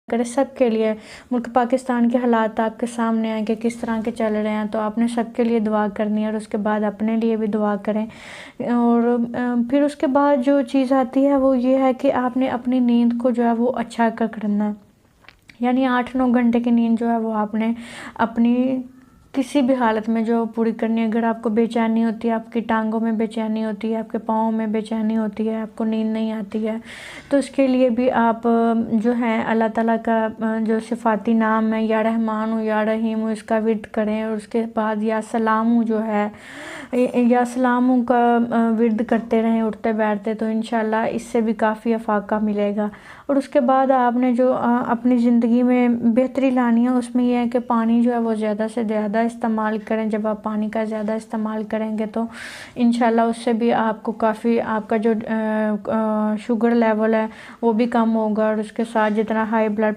करे सबके लिए। मुल्क पाकिस्तान के हालात आपके सामने हैं कि किस तरह के चल रहे हैं, तो आपने सबके लिए दुआ करनी है और उसके बाद अपने लिए भी दुआ करें। और फिर उसके बाद जो चीज़ आती है वो ये है कि आपने अपनी नींद को जो है वो अच्छा करना है, यानी 8-9 घंटे की नींद जो है वो आपने अपनी किसी भी हालत में जो पूरी करनी है। अगर आपको बेचैनी होती है, आपकी टांगों में बेचैनी होती है, आपके पाँव में बेचैनी होती है, आपको नींद नहीं आती है, तो उसके लिए भी आप जो है अल्लाह ताला का जो सिफ़ाती नाम है, या रहमान हूँ या रहीम हूँ, इसका विर्द करें। और उसके बाद या सलाम हूँ जो है, या सलाम हूँ का विर्द करते रहें उठते बैठते, तो इंशाल्लाह इससे भी काफ़ी अफाका मिलेगा। और उसके बाद आपने जो अपनी ज़िंदगी में बेहतरी लानी है, उसमें यह है कि पानी जो है वो ज़्यादा से ज़्यादा इस्तेमाल करें। जब आप पानी का ज़्यादा इस्तेमाल करेंगे तो इंशाल्लाह उससे भी आपको काफ़ी आपका जो शुगर लेवल है वो भी कम होगा, और उसके साथ जितना हाई ब्लड